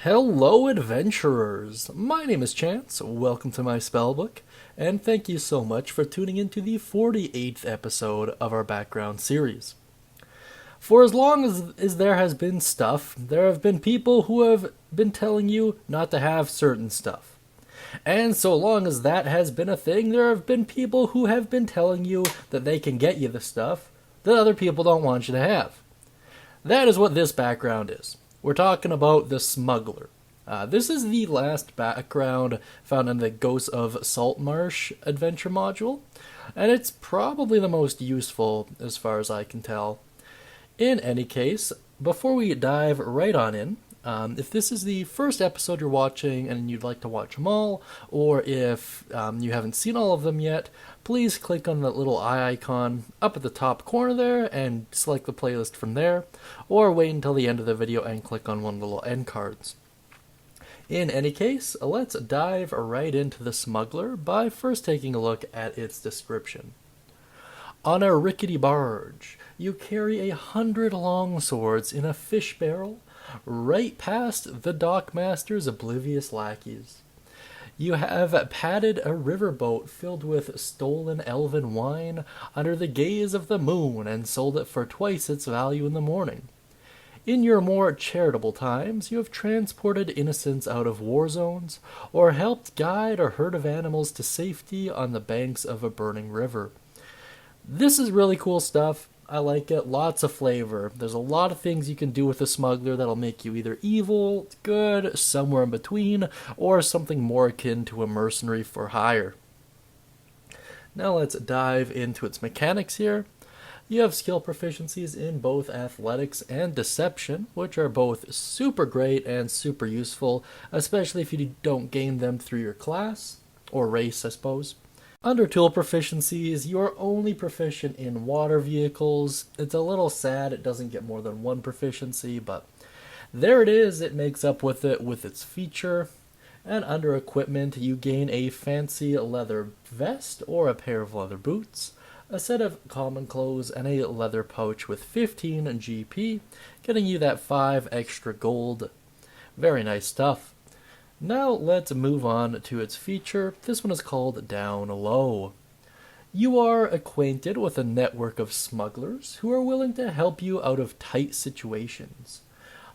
Hello, adventurers! My name is Chance, welcome to my Spellbook, and thank you so much for tuning into the 48th episode of our background series. For as long as there has been stuff, there have been people who have been telling you not to have certain stuff. And so long as that has been a thing, there have been people who have been telling you that they can get you the stuff that other people don't want you to have. That is what this background is. We're talking about the Smuggler. This is the last background found in the Ghosts of Saltmarsh adventure module, and it's probably the most useful as far as I can tell. In any case, before we dive right on in, if this is the first episode you're watching and you'd like to watch them all, or if you haven't seen all of them yet, please click on that little eye icon up at the top corner there and select the playlist from there, or wait until the end of the video and click on one of the little end cards. In any case, let's dive right into the Smuggler by first taking a look at its description. On a rickety barge, you carry 100 longswords in a fish barrel, right past the dockmaster's oblivious lackeys. You have padded a riverboat filled with stolen elven wine under the gaze of the moon and sold it for twice its value in the morning. In your more charitable times, you have transported innocents out of war zones, or helped guide a herd of animals to safety on the banks of a burning river. This is really cool stuff. I like it. Lots of flavor. There's a lot of things you can do with a Smuggler that'll make you either evil, good, somewhere in between, or something more akin to a mercenary for hire. Now let's dive into its mechanics here. You have skill proficiencies in both athletics and deception, which are both super great and super useful, especially if you don't gain them through your class, or race, I suppose. Under tool proficiencies, you are only proficient in water vehicles. It's a little sad it doesn't get more than one proficiency, but there it is. It makes up with it with its feature. And under equipment, you gain a fancy leather vest or a pair of leather boots, a set of common clothes, and a leather pouch with 15 GP, getting you that 5 extra gold. Very nice stuff. Now let's move on to its feature. This one is called Down Low. You are acquainted with a network of smugglers who are willing to help you out of tight situations.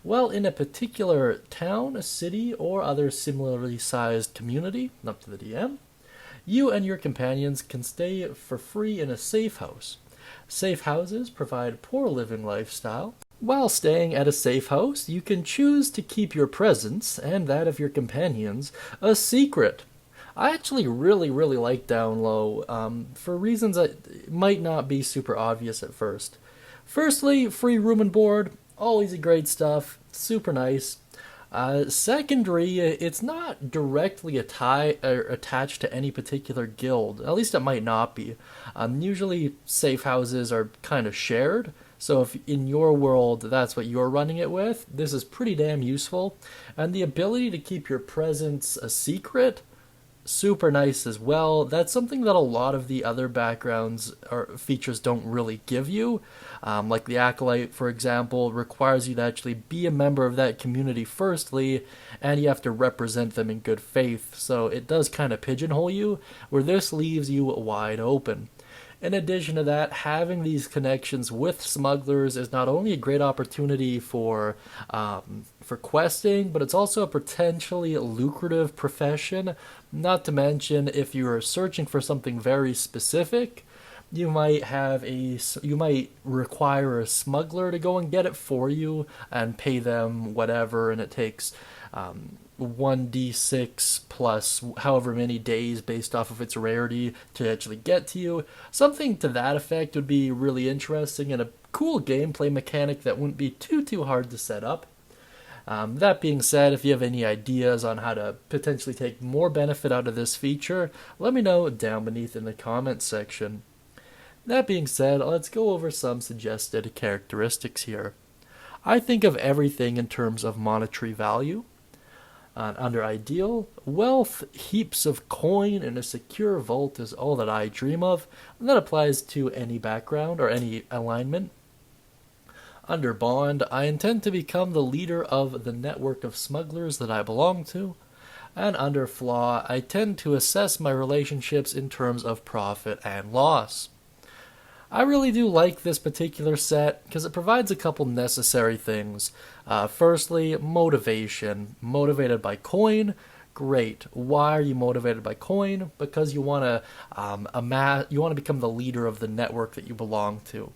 While in a particular town, city, or other similarly sized community, up to the DM, you and your companions can stay for free in a safe house. Safe houses provide poor living lifestyle. While staying at a safe house, you can choose to keep your presence, and that of your companions, a secret. I actually really like Down Low, for reasons that might not be super obvious at first. Firstly, free room and board, all easy great stuff, super nice. Secondary, it's not directly attached to any particular guild, at least it might not be. Usually safe houses are kind of shared, so if in your world that's what you're running it with, this is pretty damn useful. And the ability to keep your presence a secret, super nice as well. That's something that a lot of the other backgrounds or features don't really give you. Like the Acolyte, for example, requires you to actually be a member of that community firstly, and you have to represent them in good faith. So it does kind of pigeonhole you, where this leaves you wide open. In addition to that, having these connections with smugglers is not only a great opportunity for questing, but it's also a potentially lucrative profession. Not to mention, if you are searching for something very specific, you might require a smuggler to go and get it for you and pay them whatever, and it takes 1d6 plus however many days based off of its rarity to actually get to you. Something to that effect would be really interesting and a cool gameplay mechanic that wouldn't be too hard to set up. That being said, if you have any ideas on how to potentially take more benefit out of this feature, let me know down beneath in the comments section. That being said, let's go over some suggested characteristics here. I think of everything in terms of monetary value. Under ideal, wealth, heaps of coin, and a secure vault is all that I dream of, and that applies to any background or any alignment. Under bond, I intend to become the leader of the network of smugglers that I belong to. And under flaw, I tend to assess my relationships in terms of profit and loss. I really do like this particular set because it provides a couple necessary things. Firstly, motivation. Motivated by coin? Great. Why are you motivated by coin? Because you want to become the leader of the network that you belong to.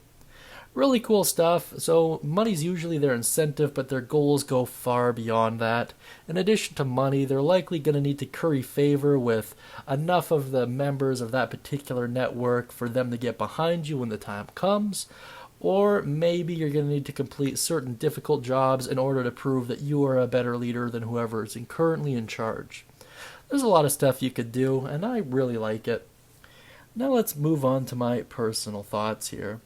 Really cool stuff. So money's usually their incentive, but their goals go far beyond that. In addition to money, they're likely going to need to curry favor with enough of the members of that particular network for them to get behind you when the time comes. Or maybe you're going to need to complete certain difficult jobs in order to prove that you are a better leader than whoever is currently in charge. There's a lot of stuff you could do, and I really like it. Now let's move on to my personal thoughts here.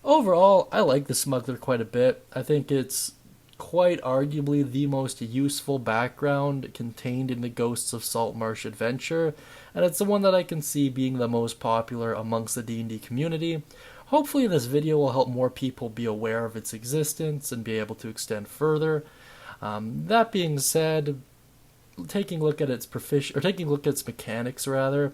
Overall, I like the Smuggler quite a bit. I think it's quite arguably the most useful background contained in the Ghosts of Saltmarsh adventure, and it's the one that I can see being the most popular amongst the D&D community. Hopefully this video will help more people be aware of its existence and be able to extend further. That being said, taking a look at its mechanics rather,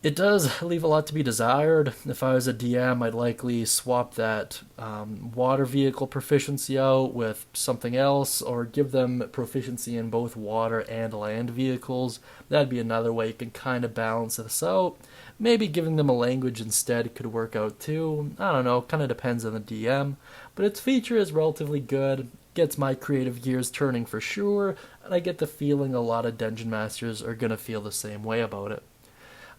it does leave a lot to be desired. If I was a DM, I'd likely swap that water vehicle proficiency out with something else, or give them proficiency in both water and land vehicles. That'd be another way you can kind of balance this out. Maybe giving them a language instead could work out too. I don't know, kind of depends on the DM. But its feature is relatively good. Gets my creative gears turning for sure, and I get the feeling a lot of dungeon masters are going to feel the same way about it.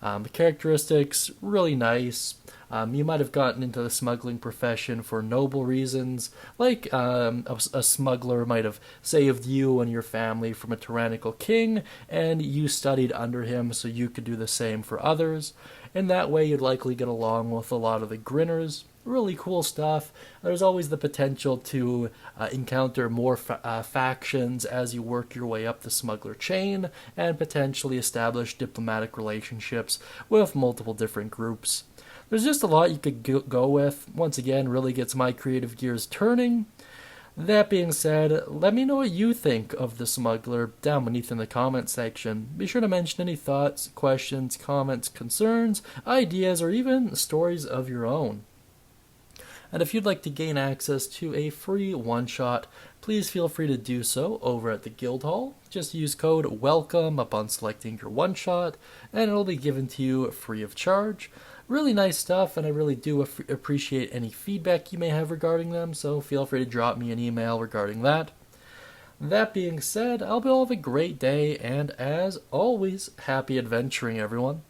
The characteristics, really nice. You might have gotten into the smuggling profession for noble reasons, like a smuggler might have saved you and your family from a tyrannical king, and you studied under him so you could do the same for others. In that way, you'd likely get along with a lot of the grinners. Really cool stuff. There's always the potential to encounter more factions as you work your way up the smuggler chain, and potentially establish diplomatic relationships with multiple different groups. There's just a lot you could go with. Once again, really gets my creative gears turning. That being said, let me know what you think of the Smuggler down beneath in the comments section. Be sure to mention any thoughts, questions, comments, concerns, ideas, or even stories of your own. And if you'd like to gain access to a free one-shot, please feel free to do so over at the Guildhall. Just use code WELCOME upon selecting your one-shot, and it'll be given to you free of charge. Really nice stuff, and I really do appreciate any feedback you may have regarding them, so feel free to drop me an email regarding that. That being said, I hope you all have a great day, and as always, happy adventuring, everyone.